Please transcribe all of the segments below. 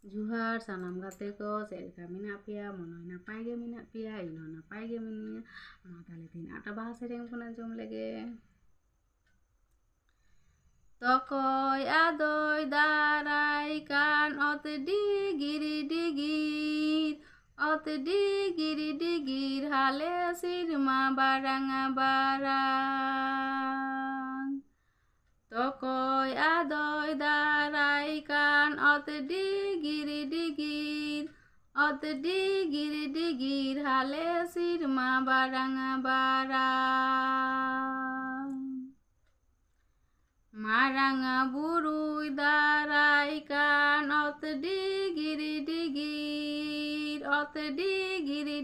जुहार सानाम गाते को सेलका मिना पिया मनोय नापाय गे मिना पिया इनो नापाय गे मिनिया मा ताले तीन आटा बाहा सेरेंग पुना जम लेगे तकय आदय दाराय कान अत डिगिर डिगिर हाले सिरमा बाराङा बारां तकय आदय दाराय कान अत डिगिर डिगिर हाले सिरमा बाराङा बारां माराङा बुरुय दाराय कान अत डिगिर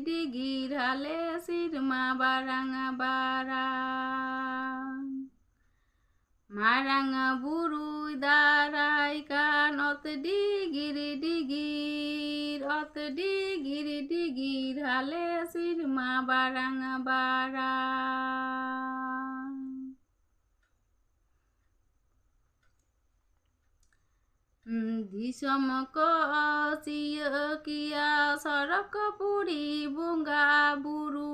डिगिर हाले सिरमा बाराङा बारां माराङा बुरुय दाराय कान अत डिगिर डिगिर हाले सिरमा बाराङा बारां दिसम कसियो किया सरक पुरी बुंगा बुरु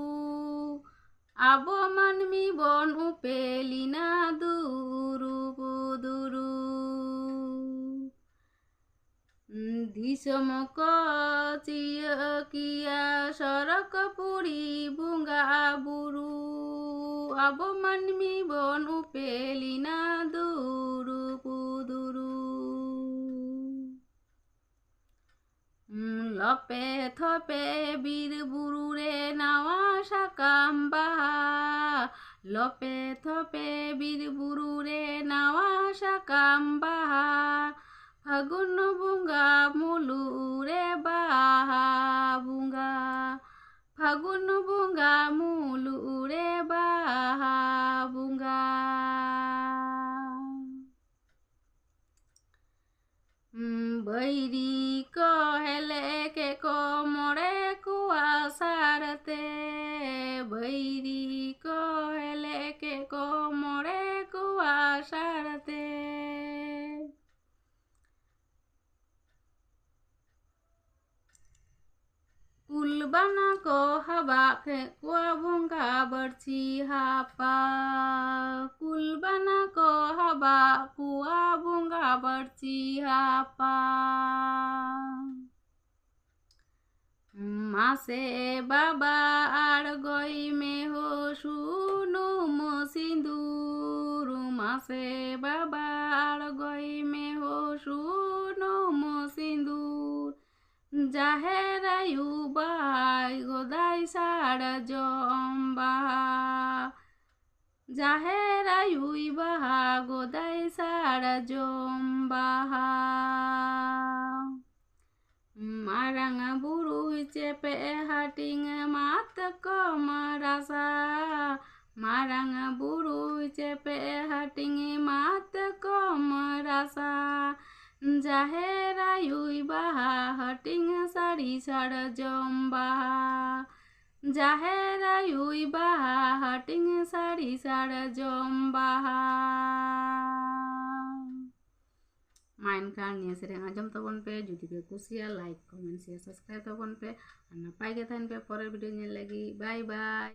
आबो मानमी बन उपेलिना दुरु बुदुरु दिसम कसियो किया सरक पुरी बुंगा बुरु आबो मानमी बन उपेलिना दुरु बुदुरु लपे थपे बीर बुरु रे नावा साकाम बाहा लपे थपे बीर बुरु रे नावा साकाम बाहा फागुन बुंगा मुलु रे बाहा बुंगा फागुन बुंगा मुलु रे बाहा बुंगा बैरी कहले के कोमरे कुआ सारते बैरी कहले के कोमरे कुआ सारते कुलबाना को हवा के कुआ भुंगा बर्ची हापा कुलबाना को हवा कुआ भुंगा बर्ची हापा मासे बाबा आड़ गई में हो सुनु मो सिंदूर मासे बाबा आड़ गई में हो सुनु मो सिंदूर जाहेरायु बाय गोदाय साड़ जम्बा जाहेरायु बाहा गोदाय साड़ जम्बा माराङा बुरुय चेपे हाटिंग मात कमरासा माराङा बुरुय चेपे हाटिंग मात कमरासा जाहेरायु बाहा हटिंग साड़ी साड़ जम्बा जाहेरायु बाहा हटिंग साड़ी साड़ जम्बा माइन खान निया सेरेंग आजम तबन पे जुदी पे कुसिया लाइक कमेंट शेयर सब्सक्राइब तबन पे और नापाय गे थाइन पे परेर वीडियो नेल लगी बाय बाय।